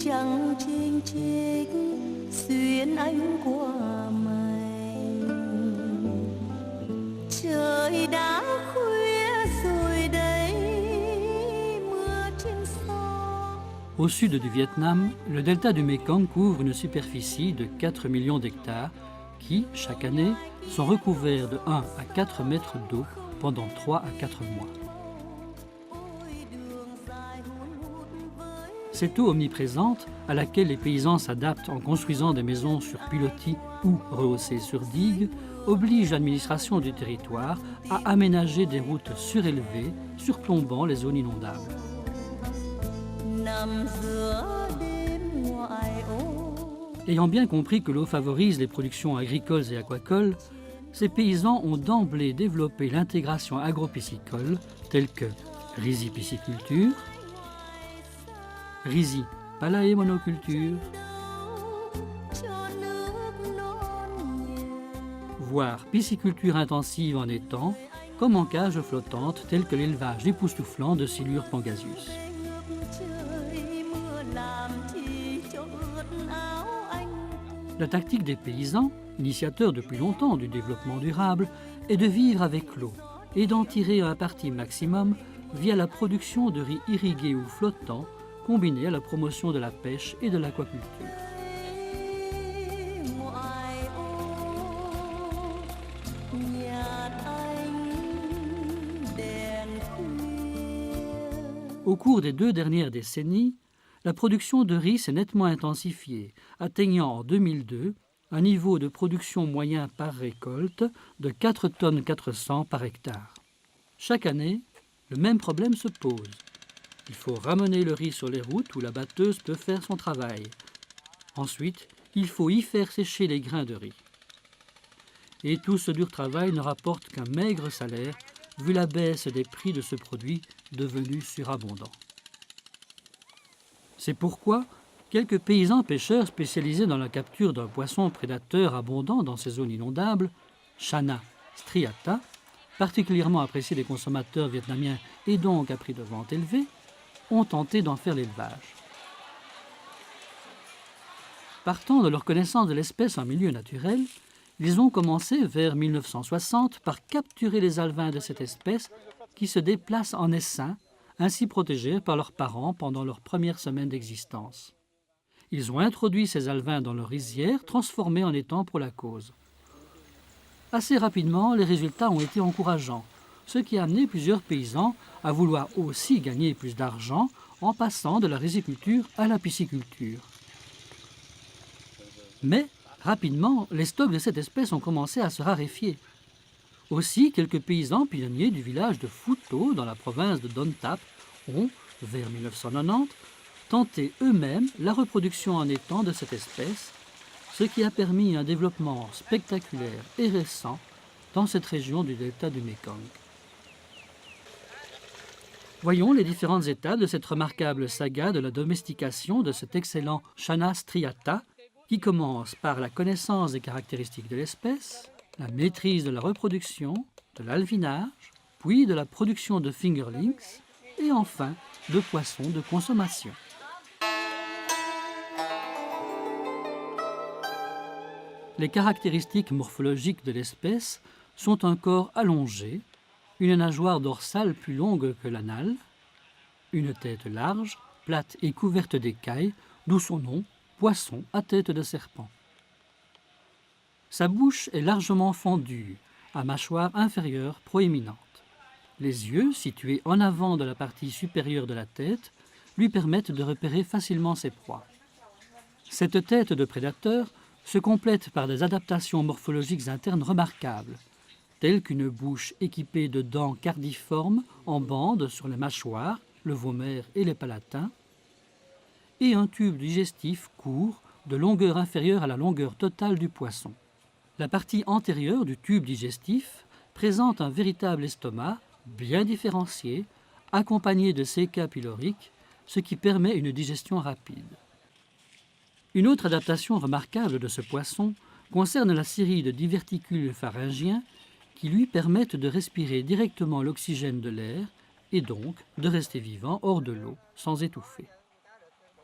trăng chênh chếch xuyên ánh qua mây. Trời đã khuya rồi đấy, mưa trên gió. Au sud du Vietnam, le delta du Mekong couvre une superficie de 4 millions d'hectares qui, chaque année, sont recouverts de 1 à 4 mètres d'eau pendant 3 à 4 mois. Cette eau omniprésente, à laquelle les paysans s'adaptent en construisant des maisons sur pilotis ou rehaussées sur digues, oblige l'administration du territoire à aménager des routes surélevées, surplombant les zones inondables. Ayant bien compris que l'eau favorise les productions agricoles et aquacoles, ces paysans ont d'emblée développé l'intégration agropiscicole telle que rizipisciculture, rizi-palaé-monoculture, voire pisciculture intensive en étang, comme en cage flottante telle que l'élevage époustouflant de Silure pangasius. La tactique des paysans, initiateurs depuis longtemps du développement durable, est de vivre avec l'eau et d'en tirer un parti maximum via la production de riz irrigué ou flottant, combiné à la promotion de la pêche et de l'aquaculture. Au cours des 2 dernières décennies, la production de riz s'est nettement intensifiée, atteignant en 2002 un niveau de production moyen par récolte de 4 tonnes 400 par hectare. Chaque année, le même problème se pose. Il faut ramener le riz sur les routes où la batteuse peut faire son travail. Ensuite, il faut y faire sécher les grains de riz. Et tout ce dur travail ne rapporte qu'un maigre salaire, vu la baisse des prix de ce produit devenu surabondant. C'est pourquoi quelques paysans pêcheurs spécialisés dans la capture d'un poisson prédateur abondant dans ces zones inondables, Channa striata, particulièrement apprécié des consommateurs vietnamiens et donc à prix de vente élevé, ont tenté d'en faire l'élevage. Partant de leur connaissance de l'espèce en milieu naturel, ils ont commencé vers 1960 par capturer les alevins de cette espèce qui se déplacent en essaim, ainsi protégés par leurs parents pendant leur première semaine d'existence. Ils ont introduit ces alevins dans leur rizière, transformés en étangs pour la cause. Assez rapidement, les résultats ont été encourageants, ce qui a amené plusieurs paysans à vouloir aussi gagner plus d'argent en passant de la riziculture à la pisciculture. Mais, rapidement, les stocks de cette espèce ont commencé à se raréfier. Aussi, quelques paysans pionniers du village de Phu To, dans la province de Don Thap, ont, vers 1990, tenté eux-mêmes la reproduction en étang de cette espèce, ce qui a permis un développement spectaculaire et récent dans cette région du delta du Mekong. Voyons les différentes étapes de cette remarquable saga de la domestication de cet excellent Channa striata, qui commence par la connaissance des caractéristiques de l'espèce, la maîtrise de la reproduction, de l'alvinage, puis de la production de fingerlings, et enfin de poissons de consommation. Les caractéristiques morphologiques de l'espèce sont un corps allongé, une nageoire dorsale plus longue que l'anale, une tête large, plate et couverte d'écailles, d'où son nom, poisson à tête de serpent. Sa bouche est largement fendue, à mâchoire inférieure proéminente. Les yeux, situés en avant de la partie supérieure de la tête, lui permettent de repérer facilement ses proies. Cette tête de prédateur se complète par des adaptations morphologiques internes remarquables, telles qu'une bouche équipée de dents cardiformes en bande sur les mâchoires, le vomer et les palatins, et un tube digestif court de longueur inférieure à la longueur totale du poisson. La partie antérieure du tube digestif présente un véritable estomac bien différencié, accompagné de séca pylorique, ce qui permet une digestion rapide. Une autre adaptation remarquable de ce poisson concerne la série de diverticules pharyngiens qui lui permettent de respirer directement l'oxygène de l'air et donc de rester vivant hors de l'eau sans étouffer.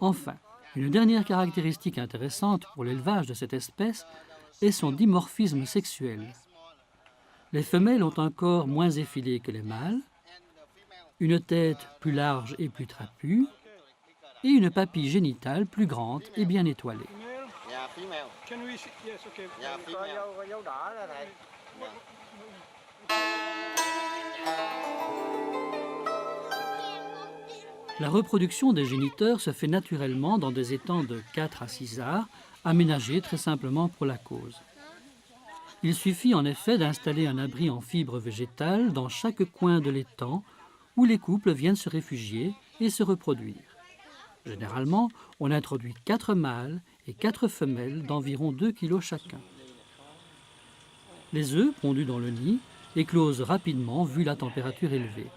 Enfin, Une dernière caractéristique intéressante pour l'élevage de cette espèce est son dimorphisme sexuel. Les femelles ont un corps moins effilé que les mâles, une tête plus large et plus trapue, et une papille génitale plus grande et bien étoilée. Yeah, female. Can we see? Yes, okay. Yeah, female. La reproduction des géniteurs se fait naturellement dans des étangs de 4 à 6 arts, aménagés très simplement pour la cause. Il suffit en effet d'installer un abri en fibres végétales dans chaque coin de l'étang où les couples viennent se réfugier et se reproduire. Généralement, on introduit 4 mâles et 4 femelles d'environ 2 kg chacun. Les œufs, pondus dans le nid, éclosent rapidement vu la température élevée.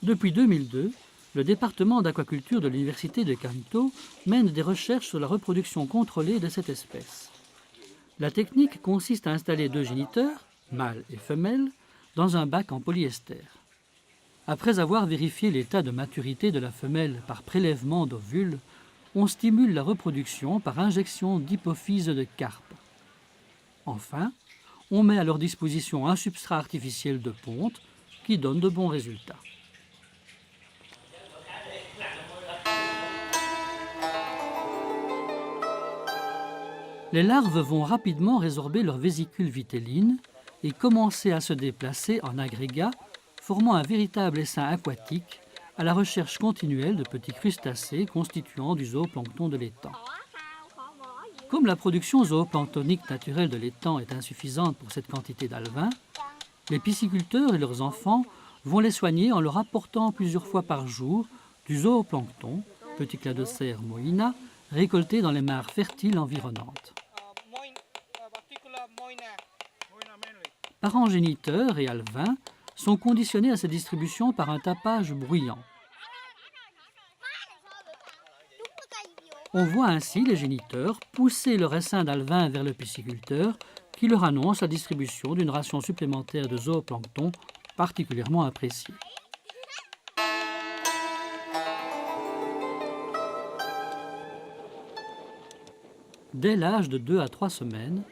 Depuis 2002, le département d'aquaculture de l'université de Kanto mène des recherches sur la reproduction contrôlée de cette espèce. La technique consiste à installer 2 géniteurs, mâles et femelles, dans un bac en polyester. Après avoir vérifié l'état de maturité de la femelle par prélèvement d'ovules, on stimule la reproduction par injection d'hypophyse de carpe. Enfin, on met à leur disposition un substrat artificiel de ponte qui donne de bons résultats. Les larves vont rapidement résorber leur vésicule vitelline et commencer à se déplacer en agrégats, formant un véritable essaim aquatique à la recherche continuelle de petits crustacés constituant du zooplancton de l'étang. Comme la production zooplanctonique naturelle de l'étang est insuffisante pour cette quantité d'alevins, les pisciculteurs et leurs enfants vont les soigner en leur apportant plusieurs fois par jour du zooplancton, petit cladocère moina, récolté dans les mares fertiles environnantes. Parents géniteurs et alevins sont conditionnés à cette distribution par un tapage bruyant. On voit ainsi les géniteurs pousser leur essaim d'alevins vers le pisciculteur qui leur annonce la distribution d'une ration supplémentaire de zooplancton particulièrement appréciée. Dès l'âge de 2 à 3 semaines,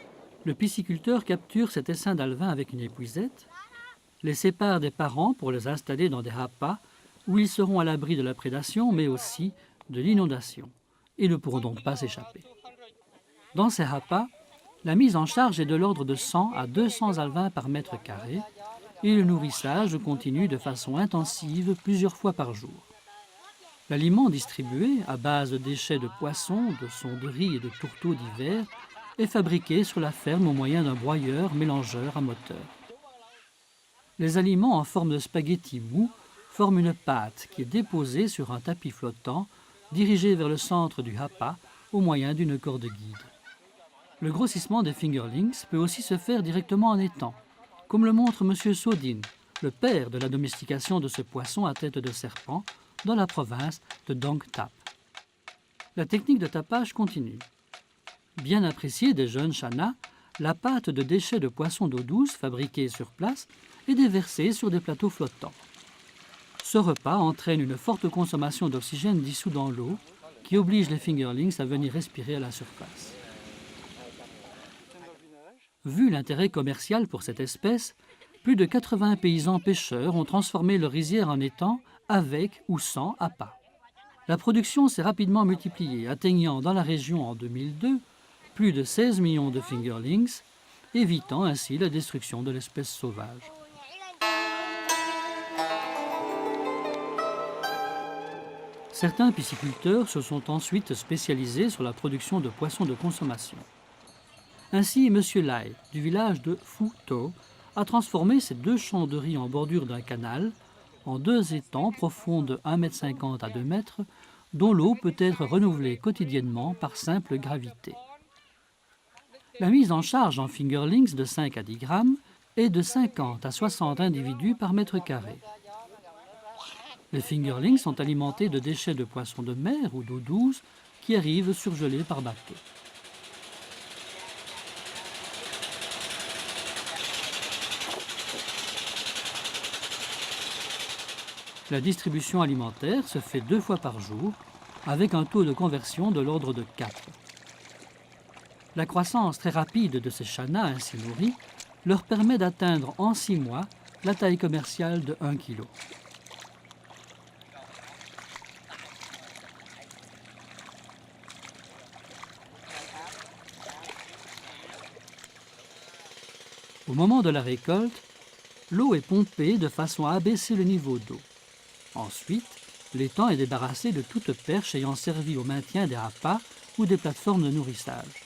le pisciculteur capture cet essaim d'alevins avec une épuisette, les sépare des parents pour les installer dans des hapas où ils seront à l'abri de la prédation mais aussi de l'inondation et ne pourront donc pas s'échapper. Dans ces hapas, la mise en charge est de l'ordre de 100 à 200 alevins par mètre carré et le nourrissage continue de façon intensive plusieurs fois par jour. L'aliment distribué, à base de déchets de poissons, de son de riz et de tourteaux divers, est fabriqué sur la ferme au moyen d'un broyeur-mélangeur à moteur. Les aliments en forme de spaghettis mous forment une pâte qui est déposée sur un tapis flottant dirigé vers le centre du hapa au moyen d'une corde guide. Le grossissement des fingerlings peut aussi se faire directement en étang, comme le montre M. Sodin, le père de la domestication de ce poisson à tête de serpent dans la province de Dong Thap. La technique de tapage continue. Bien appréciée des jeunes chanas, la pâte de déchets de poissons d'eau douce fabriquée sur place est déversée sur des plateaux flottants. Ce repas entraîne une forte consommation d'oxygène dissous dans l'eau qui oblige les fingerlings à venir respirer à la surface. Vu l'intérêt commercial pour cette espèce, plus de 80 paysans pêcheurs ont transformé leur rizière en étang avec ou sans appât. La production s'est rapidement multipliée, atteignant dans la région en 2002 plus de 16 millions de fingerlings, évitant ainsi la destruction de l'espèce sauvage. Certains pisciculteurs se sont ensuite spécialisés sur la production de poissons de consommation. Ainsi, M. Lai, du village de Phu To, a transformé ses 2 champs de riz en bordure d'un canal en 2 étangs profonds de 1,50 m à 2 m, dont l'eau peut être renouvelée quotidiennement par simple gravité. La mise en charge en fingerlings de 5 à 10 grammes est de 50 à 60 individus par mètre carré. Les fingerlings sont alimentés de déchets de poissons de mer ou d'eau douce qui arrivent surgelés par bateau. La distribution alimentaire se fait 2 fois par jour, avec un taux de conversion de l'ordre de 4. La croissance très rapide de ces channas ainsi nourris leur permet d'atteindre en 6 mois la taille commerciale de 1 kg. Au moment de la récolte, l'eau est pompée de façon à abaisser le niveau d'eau. Ensuite, l'étang est débarrassé de toute perche ayant servi au maintien des appâts ou des plateformes de nourrissage.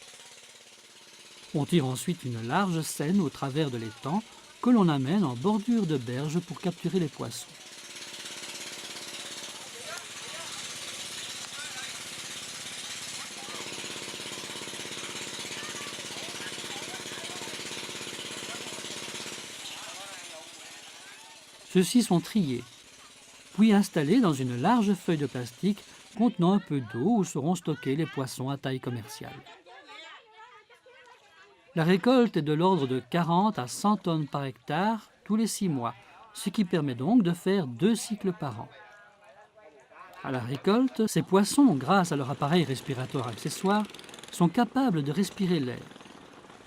On tire ensuite une large senne au travers de l'étang que l'on amène en bordure de berge pour capturer les poissons. Ceux-ci sont triés, puis installés dans une large feuille de plastique contenant un peu d'eau où seront stockés les poissons à taille commerciale. La récolte est de l'ordre de 40 à 100 tonnes par hectare tous les 6 mois, ce qui permet donc de faire 2 cycles par an. À la récolte, ces poissons, grâce à leur appareil respiratoire accessoire, sont capables de respirer l'air,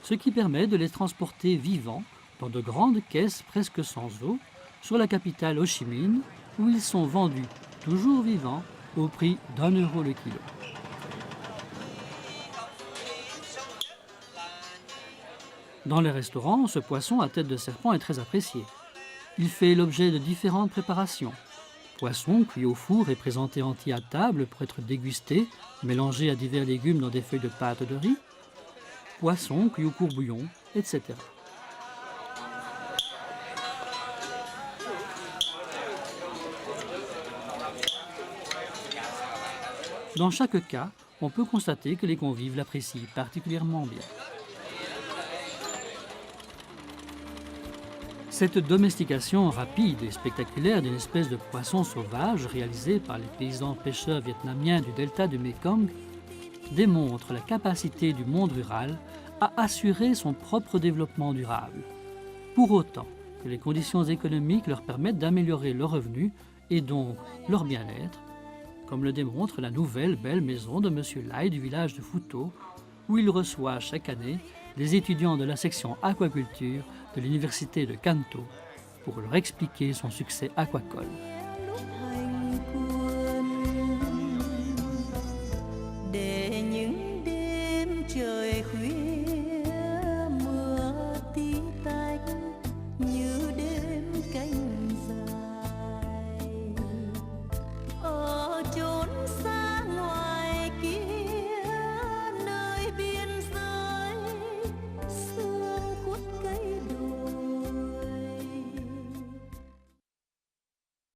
ce qui permet de les transporter vivants dans de grandes caisses presque sans eau sur la capitale Ho Chi Minh, où ils sont vendus toujours vivants au prix d'1 euro le kilo. Dans les restaurants, ce poisson à tête de serpent est très apprécié. Il fait l'objet de différentes préparations. Poisson cuit au four et présenté entier à table pour être dégusté, mélangé à divers légumes dans des feuilles de pâte de riz. Poisson cuit au courbouillon, etc. Dans chaque cas, on peut constater que les convives l'apprécient particulièrement bien. Cette domestication rapide et spectaculaire d'une espèce de poisson sauvage réalisée par les paysans pêcheurs vietnamiens du delta du Mékong démontre la capacité du monde rural à assurer son propre développement durable, pour autant que les conditions économiques leur permettent d'améliorer leurs revenus et donc leur bien-être, comme le démontre la nouvelle belle maison de M. Lai du village de Phu To, où il reçoit chaque année des étudiants de la section aquaculture de l'université de Can Tho pour leur expliquer son succès aquacole.